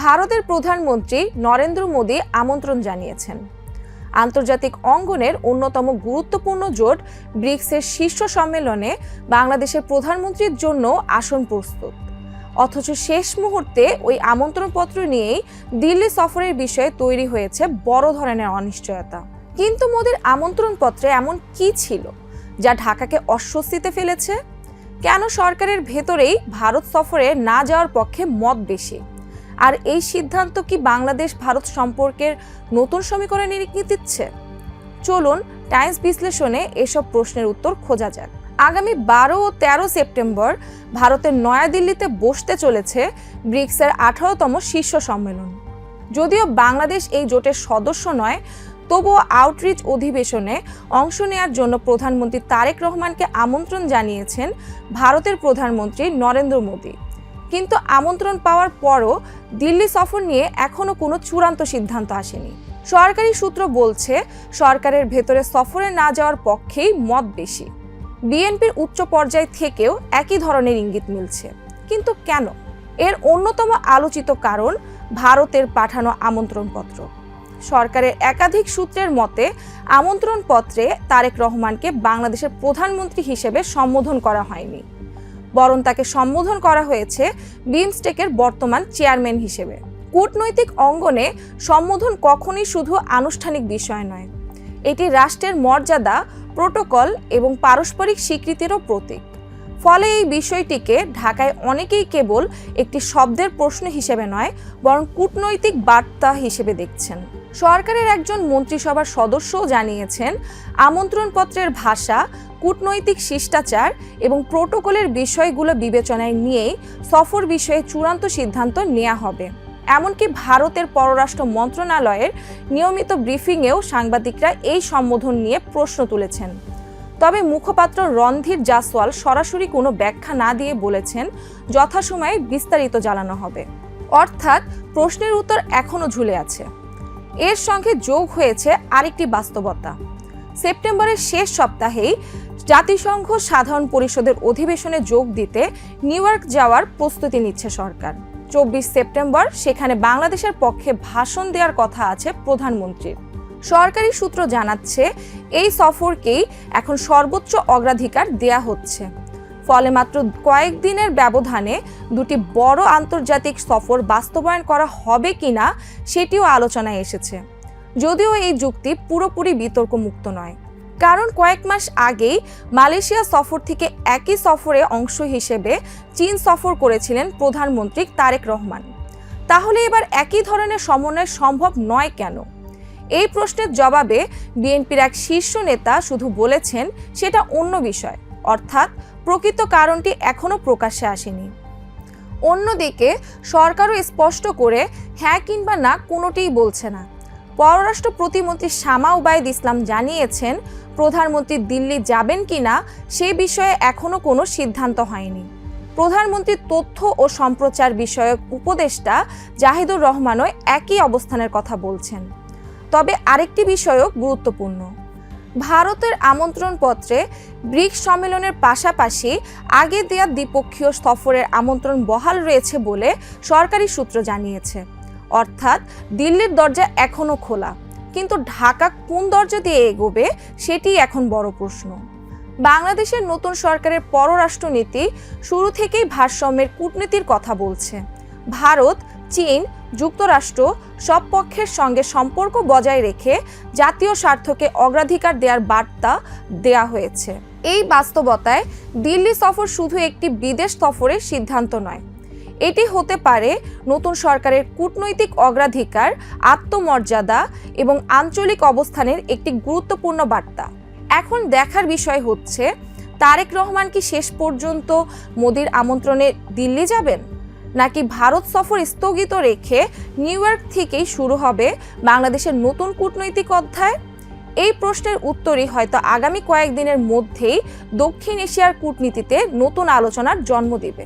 ভারতের প্রধানমন্ত্রী নরেন্দ্র মোদী আমন্ত্রণ জানিয়েছেন। আন্তর্জাতিক অঙ্গনের অন্যতম গুরুত্বপূর্ণ জোট ব্রিক্সের শীর্ষ সম্মেলনে বাংলাদেশের প্রধানমন্ত্রীর জন্য আসন প্রস্তুত। অথচ শেষ মুহূর্তে ওই আমন্ত্রণপত্র নিয়েই দিল্লি সফরের বিষয়ে তৈরি হয়েছে বড় ধরনের অনিশ্চয়তা। কিন্তু মোদীর আমন্ত্রণপত্রে এমন কি ছিল যা ঢাকাকে অস্বস্তিতে ফেলেছে? কেন সরকারের ভেতরেই ভারত সফরে না যাওয়ার পক্ষে মত বেশি? আর এই সিদ্ধান্ত কি বাংলাদেশ ভারত সম্পর্কের নতুন সমীকরণে ইঙ্গিত দিচ্ছে? চলুন টাইমস বিশ্লেষণে এসব প্রশ্নের উত্তর খোঁজা যাক। আগামী 12 ও 13 সেপ্টেম্বর ভারতের নয়াদিল্লিতে বসতে চলেছে ব্রিক্সের 18তম শীর্ষ সম্মেলন। যদিও বাংলাদেশ এই জোটের সদস্য নয়, তবুও আউটরিচ অধিবেশনে অংশ নেওয়ার জন্য প্রধানমন্ত্রী তারেক রহমানকে আমন্ত্রণ জানিয়েছেন ভারতের প্রধানমন্ত্রী নরেন্দ্র মোদী। কিন্তু আমন্ত্রণ পাওয়ার পরও দিল্লি সফর নিয়ে এখনো কোনো চূড়ান্ত সিদ্ধান্ত আসেনি। সরকারি সূত্র বলছে, সরকারের ভেতরে সফরে না যাওয়ার পক্ষেই মত বেশি। বিএনপির উচ্চ পর্যায় থেকেও একই ধরনের ইঙ্গিত মিলছে। কিন্তু কেন? এর অন্যতম আলোচিত কারণ ভারতের পাঠানো আমন্ত্রণপত্র। সরকারের একাধিক সূত্রের মতে, আমন্ত্রণপত্রে তারেক রহমানকে বাংলাদেশের প্রধানমন্ত্রী হিসেবে সম্বোধন করা হয়নি, বরং তাকে সম্বোধন করা হয়েছে বিমস্টেকের বর্তমান চেয়ারম্যান হিসেবে। কূটনৈতিক অঙ্গনে সম্বোধন কখনই শুধু আনুষ্ঠানিক বিষয় নয়, এটি রাষ্ট্রের মর্যাদা, প্রোটোকল এবং পারস্পরিক স্বীকৃতিরও প্রতীক। ফলে এই বিষয়টিকে ঢাকায় অনেকেই কেবল একটি শব্দের প্রশ্ন হিসেবে নয়, বরং কূটনৈতিক বার্তা হিসেবে দেখছেন। সরকারের একজন মন্ত্রিসভার সদস্যও জানিয়েছেন, আমন্ত্রণপত্রের ভাষা, কূটনৈতিক শিষ্টাচার এবং প্রোটোকলের বিষয়গুলো বিবেচনায় নিয়েই সফর বিষয়ে চূড়ান্ত সিদ্ধান্ত নেওয়া হবে। এমনকি ভারতের পররাষ্ট্র মন্ত্রণালয়ের নিয়মিত ব্রিফিংয়েও সাংবাদিকরা এই সম্বোধন নিয়ে প্রশ্ন তুলেছেন। তবে মুখপাত্র রণধীর জাসওয়াল সরাসরি কোনো ব্যাখ্যা না দিয়ে বলেছেন, যথাসময়ে বিস্তারিত জানানো হবে। অর্থাৎ প্রশ্নের উত্তর এখনও ঝুলে আছে। এর সঙ্গে যোগ হয়েছে আরেকটি বাস্তবতা। সেপ্টেম্বরের শেষ সপ্তাহেই জাতিসংঘ সাধারণ পরিষদের অধিবেশনে যোগ দিতে নিউ ইয়র্ক যাওয়ার প্রস্তুতি নিচ্ছে সরকার। 24 সেপ্টেম্বর সেখানে বাংলাদেশের পক্ষে ভাষণ দেওয়ার কথা আছে প্রধানমন্ত্রীর। সরকারি সূত্র জানাচ্ছে, এই সফরকেই এখন সর্বোচ্চ অগ্রাধিকার দেয়া হচ্ছে। ফলে মাত্র কয়েকদিনের ব্যবধানে দুটি বড় আন্তর্জাতিক সফর বাস্তবায়ন করা হবে কিনা সেটিও আলোচনায় এসেছে। যদিও এই যুক্তি পুরোপুরি বিতর্কমুক্ত নয়, কারণ কয়েক মাস আগেই মালয়েশিয়া সফর থেকে একই সফরে অংশ হিসেবে চীন সফর করেছিলেন প্রধানমন্ত্রী তারেক রহমান। তাহলে এবার একই ধরনের সমন্বয় সম্ভব নয় কেন? এই প্রশ্নের জবাবে বিএনপির এক শীর্ষ নেতা শুধু বলেছেন, সেটা অন্য বিষয়, অর্থাৎ প্রকৃত কারণটি এখনো প্রকাশ্যে আসেনি। অন্যদিকে সরকারও স্পষ্ট করে হ্যাঁ কিংবা না কোনোটিই বলছে না। পররাষ্ট্র প্রতিমন্ত্রী শামা উবাইদ ইসলাম জানিয়েছেন, প্রধানমন্ত্রী দিল্লি যাবেন কিনা সে বিষয়ে এখনো কোনো সিদ্ধান্ত হয়নি। প্রধানমন্ত্রীর তথ্য ও সম্প্রচার বিষয়ক উপদেষ্টা জাহিদুর রহমানও একই অবস্থানের কথা বলছেন। তবে আরেকটি বিষয়ও গুরুত্বপূর্ণ। ভারতের আমন্ত্রণপত্রে ব্রিক্স সম্মেলনের পাশাপাশি আগে দেয়া দ্বিপক্ষীয় সফরের আমন্ত্রণ বহাল রয়েছে বলে সরকারি সূত্র জানিয়েছে। অর্থাৎ দিল্লির দরজা এখনো খোলা, কিন্তু ঢাকা কোন দরজা দিয়ে এগোবে সেটি এখন বড় প্রশ্ন। বাংলাদেশের নতুন সরকারের পররাষ্ট্রনীতি শুরু থেকেই ভারসাম্যের কূটনীতির কথা বলছে। ভারত, চীন, যুক্তরাষ্ট্র সব পক্ষের সঙ্গে সম্পর্ক বজায় রেখে জাতীয় স্বার্থকে অগ্রাধিকার দেওয়ার বার্তা দেয়া হয়েছে। এই বাস্তবতায় দিল্লি সফর শুধু একটি বিদেশ সফরের সিদ্ধান্ত নয়, এটি হতে পারে নতুন সরকারের কূটনৈতিক অগ্রাধিকার, আত্মমর্যাদা এবং আঞ্চলিক অবস্থানের একটি গুরুত্বপূর্ণ বার্তা। এখন দেখার বিষয় হচ্ছে, তারেক রহমান কি শেষ পর্যন্ত মোদির আমন্ত্রণে দিল্লি যাবেন, নাকি ভারত সফর স্থগিত রেখে নিউ ইয়র্ক থেকেই শুরু হবে বাংলাদেশের নতুন কূটনৈতিক অধ্যায়? এই প্রশ্নের উত্তরই হয়তো আগামী কয়েকদিনের মধ্যেই দক্ষিণ এশিয়ার কূটনীতিতে নতুন আলোচনার জন্ম দেবে।